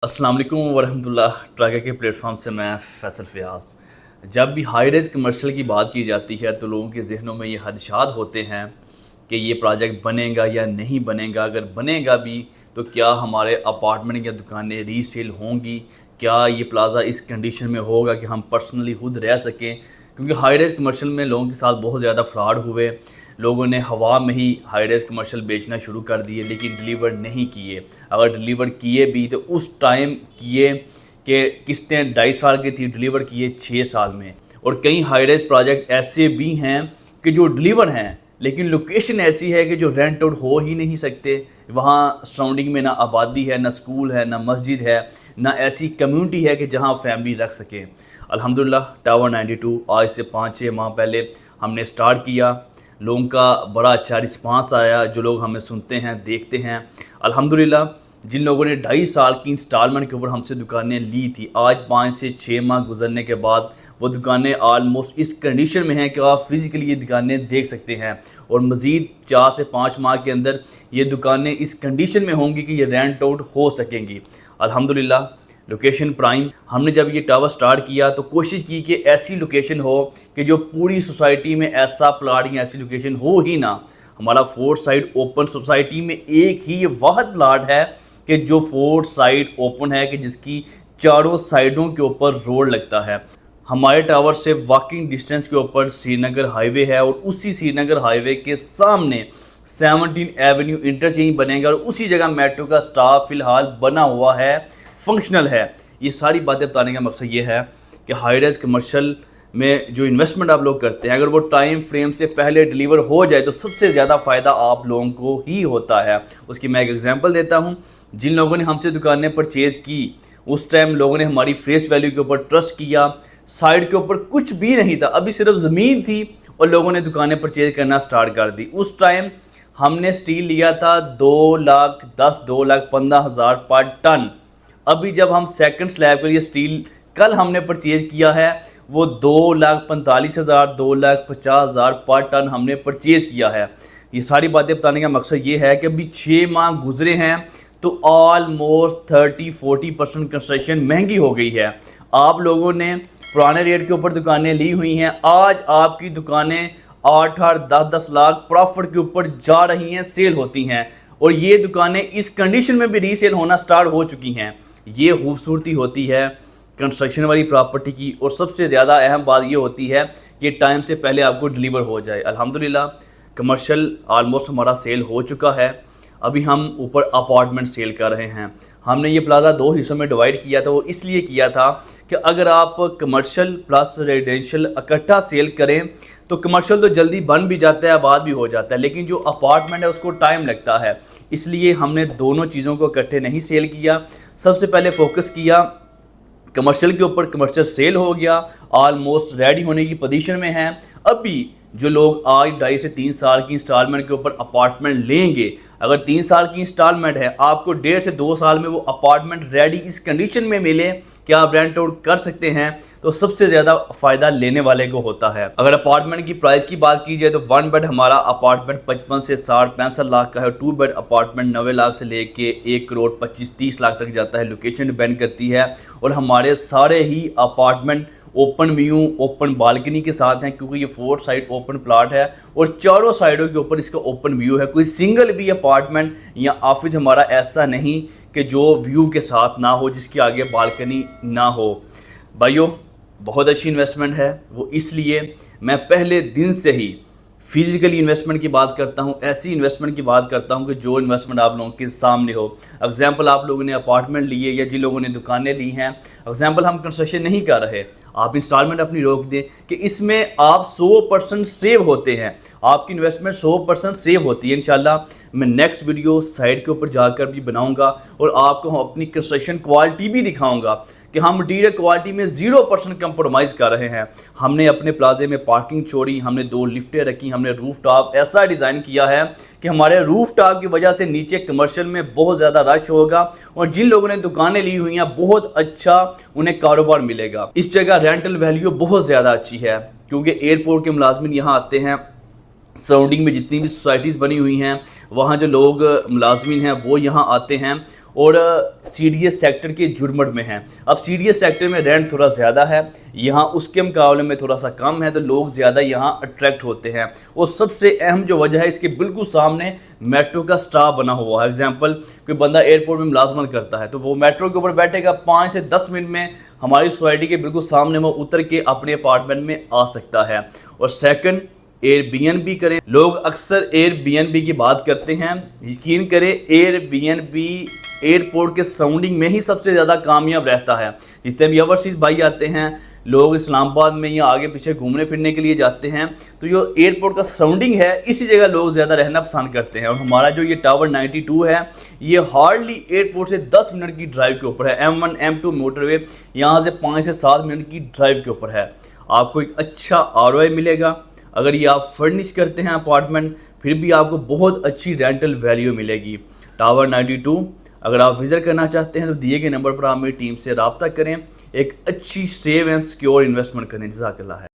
अस्सलाम वालेकुम वरहमतुल्लाह। ट्रैकर के प्लेटफॉर्म से मैं फैसल फ़याज़। जब भी हाई रेज़ कमर्शियल की बात की जाती है तो लोगों के जहनों में ये खदशात होते हैं कि ये प्रोजेक्ट बनेगा या नहीं बनेगा, अगर बनेगा भी तो क्या हमारे अपार्टमेंट या दुकानें रीसेल होंगी, क्या ये प्लाज़ा इस कंडीशन में होगा कि हम पर्सनली खुद रह सकें। क्योंकि हाई रेज़ कमर्शियल में लोगों के साथ बहुत ज़्यादा फ्रॉड हुए, लोगों ने हवा में ही हाई रेज़ कमर्शियल बेचना शुरू कर दिए लेकिन डिलीवर नहीं किए। अगर डिलीवर किए भी तो उस टाइम किए कि किस्तें 2.5 साल की थी, डिलीवर किए 6 साल में। और कई हाई रेज़ प्रोजेक्ट ऐसे भी हैं कि जो डिलीवर हैं लेकिन लोकेशन ऐसी है कि जो रेंट आउट हो ही नहीं सकते। वहाँ सराउंडिंग में ना आबादी है, ना स्कूल है, ना मस्जिद है, ना ऐसी कम्युनिटी है कि जहाँ फैमिली रख सकें। अल्हम्दुलिल्लाह टावर 92 आज से 5-6 माह पहले हमने स्टार्ट किया। लोगों का बड़ा अच्छा रिस्पांस आया, जो लोग हमें सुनते हैं, देखते हैं। अल्हम्दुलिल्लाह जिन लोगों ने 2.5 साल की इंस्टॉलमेंट के ऊपर हमसे दुकानें ली थी, आज 5 से 6 माह गुजरने के बाद वो दुकानें आलमोस्ट इस कंडीशन में हैं कि आप फिज़िकली ये दुकानें देख सकते हैं। और मज़ीद 4 से 5 माह के अंदर ये दुकानें इस कंडीशन में होंगी कि ये रेंट आउट हो सकेंगी। अल्हम्दुलिल्लाह लोकेशन प्राइम। हमने जब ये टावर स्टार्ट किया तो कोशिश की कि ऐसी लोकेशन हो कि जो पूरी सोसाइटी में ऐसा प्लाट या ऐसी लोकेशन हो ही ना। हमारा 4 साइड ओपन सोसाइटी में एक ही वाहद प्लाट है कि जो 4 साइड ओपन है कि जिसकी चारों साइडों के ऊपर रोड लगता है। हमारे टावर से वॉकिंग डिस्टेंस के ऊपर श्रीनगर हाईवे है और उसी श्रीनगर हाईवे के सामने 17 एवेन्यू इंटरचेंज बनेगा और उसी जगह मेट्रो का स्टाफ फ़िलहाल बना हुआ है, फंक्शनल है। ये सारी बातें बताने का मकसद ये है कि हाई रेज़ कमर्शियल में जो इन्वेस्टमेंट आप लोग करते हैं, अगर वो टाइम फ्रेम से पहले डिलीवर हो जाए तो सबसे ज़्यादा फ़ायदा आप लोगों को ही होता है। उसकी मैं एक एग्जांपल देता हूँ। जिन लोगों ने हमसे दुकानें परचेज़ की उस टाइम लोगों ने हमारी फेस वैल्यू के ऊपर ट्रस्ट किया। साइड के ऊपर कुछ भी नहीं था, अभी सिर्फ ज़मीन थी और लोगों ने दुकानें परचेज़ करना स्टार्ट कर दी। उस टाइम हमने स्टील लिया था 2,10,000 2,15,000 पर टन। अभी जब हम सेकंड स्लैब के लिए स्टील कल हमने परचेज़ किया है वो 2,45,000 2,50,000 पर टन हमने परचेज़ किया है। ये सारी बातें बताने का मकसद ये है कि अभी 6 माह गुजरे हैं तो ऑलमोस्ट 30-40% कंस्ट्रक्शन महंगी हो गई है। आप लोगों ने पुराने रेट के ऊपर दुकानें ली हुई हैं, आज आपकी दुकानें 8-8 10-10 लाख प्रॉफिट के ऊपर जा रही हैं, सेल होती हैं। और ये दुकानें इस कंडीशन में भी रीसेल होना स्टार्ट हो चुकी हैं। ये खूबसूरती होती है कंस्ट्रक्शन वाली प्रॉपर्टी की। और सबसे ज़्यादा अहम बात ये होती है कि टाइम से पहले आपको डिलीवर हो जाए। अल्हम्दुलिल्लाह कमर्शियल ऑलमोस्ट हमारा सेल हो चुका है। अभी हम ऊपर अपार्टमेंट सेल कर रहे हैं। हमने ये प्लाज़ा 2 हिस्सों में डिवाइड किया था। वो इसलिए किया था कि अगर आप कमर्शियल प्लस रेजिडेंशियल इकट्ठा सेल करें तो कमर्शियल तो जल्दी बन भी जाता है, आबाद भी हो जाता है, लेकिन जो अपार्टमेंट है उसको टाइम लगता है। इसलिए हमने दोनों चीज़ों को इकट्ठे नहीं सेल किया। सबसे पहले फोकस किया कमर्शियल के ऊपर, कमर्शियल सेल हो गया, ऑलमोस्ट रेडी होने की पोजीशन में है। अभी जो लोग आज 2.5 से 3 साल की इंस्टॉलमेंट के ऊपर अपार्टमेंट लेंगे, अगर 3 साल की इंस्टॉलमेंट है, आपको 1.5 से 2 साल में वो अपार्टमेंट रेडी इस कंडीशन में मिले कि आप रेंट आउट कर सकते हैं, तो सबसे ज़्यादा फ़ायदा लेने वाले को होता है। अगर अपार्टमेंट की प्राइस की बात की जाए तो 1 बेड हमारा अपार्टमेंट 55 से 60-65 लाख का है। 2 बेड अपार्टमेंट 90 लाख से लेके 1 करोड़ 25-30 लाख तक जाता है। लोकेशन डिपेंड करती है। और हमारे सारे ही apartment open view, open balcony के साथ हैं, क्योंकि ये 4 साइड ओपन प्लाट है और चारों साइडों के ऊपर इसका ओपन व्यू है। कोई सिंगल भी अपार्टमेंट या ऑफिस हमारा ऐसा नहीं कि जो व्यू के साथ ना हो, जिसके आगे बालकनी ना हो। भाइयों बहुत अच्छी इन्वेस्टमेंट है। वो इसलिए मैं पहले दिन से ही फिजिकली इन्वेस्टमेंट की बात करता हूँ, ऐसी इन्वेस्टमेंट की बात करता हूँ कि जो इन्वेस्टमेंट आप लोगों के सामने हो। एग्जाम्पल आप लोगों ने अपार्टमेंट लिए या जिन लोगों ने दुकानें ली हैं, एग्जाम्पल हम कंस्ट्रक्शन नहीं कर रहे, आप इंस्टॉलमेंट अपनी रोक दें कि इसमें आप 100% सेव होते हैं, आपकी इन्वेस्टमेंट 100% सेव होती है। इंशाल्लाह मैं नेक्स्ट वीडियो साइट के ऊपर जाकर भी बनाऊंगा और आपको अपनी कंस्ट्रक्शन क्वालिटी भी दिखाऊंगा कि हम मटीरियल क्वालिटी में 0% कंप्रोमाइज़ कर रहे हैं। हमने अपने प्लाजे में पार्किंग छोड़ी, हमने 2 लिफ्टें रखी, हमने रूफ टॉप ऐसा डिज़ाइन किया है कि हमारे रूफ टॉप की वजह से नीचे कमर्शियल में बहुत ज़्यादा रश होगा और जिन लोगों ने दुकानें ली हुई हैं बहुत अच्छा उन्हें कारोबार मिलेगा। इस जगह रेंटल वैल्यू बहुत ज़्यादा अच्छी है क्योंकि एयरपोर्ट के मुलाजमिन यहाँ आते हैं। सराउंडिंग में जितनी भी सोसाइटीज़ बनी हुई हैं वहाँ जो लोग मुलाजमिन हैं वो यहाँ आते हैं और CDS सेक्टर के जुड़मड़ में हैं। अब CDS सेक्टर में रेंट थोड़ा ज़्यादा है, यहाँ उसके मुकाबले में थोड़ा सा कम है, तो लोग ज़्यादा यहाँ अट्रैक्ट होते हैं। और सबसे अहम जो वजह है, इसके बिल्कुल सामने मेट्रो का स्टॉप बना हुआ है। एग्जाम्पल, कोई बंदा एयरपोर्ट में मुलाजमत करता है तो वो मेट्रो के ऊपर बैठेगा, 5 से 10 मिनट में हमारी सोसाइटी के बिल्कुल सामने वो उतर के अपने अपार्टमेंट में आ सकता है। और सेकंड, एयरबीएनबी करें। लोग अक्सर एयरबीएनबी की बात करते हैं, यकीन करें एयरबीएनबी एयरपोर्ट के सराउंडिंग में ही सबसे ज़्यादा कामयाब रहता है। जितने भी ओवरसीज़ भाई आते हैं, लोग इस्लामाबाद में या आगे पीछे घूमने फिरने के लिए जाते हैं, तो जो एयरपोर्ट का सराउंडिंग है इसी जगह लोग ज़्यादा रहना पसंद करते हैं। और हमारा जो ये टावर 92 है, ये हार्डली एयरपोर्ट से 10 मिनट की ड्राइव के ऊपर है। M1 M2 मोटरवे यहाँ से 5 से 7 मिनट की ड्राइव के ऊपर है। आपको एक अच्छा ROI मिलेगा। अगर ये आप फर्निश करते हैं अपार्टमेंट, फिर भी आपको बहुत अच्छी रेंटल वैल्यू मिलेगी। टावर 92 अगर आप विज़िट करना चाहते हैं तो दिए गए नंबर पर आप मेरी टीम से रब्ता करें। एक अच्छी सेव एंड सिक्योर इन्वेस्टमेंट करें। जज़ाकल्लाह है।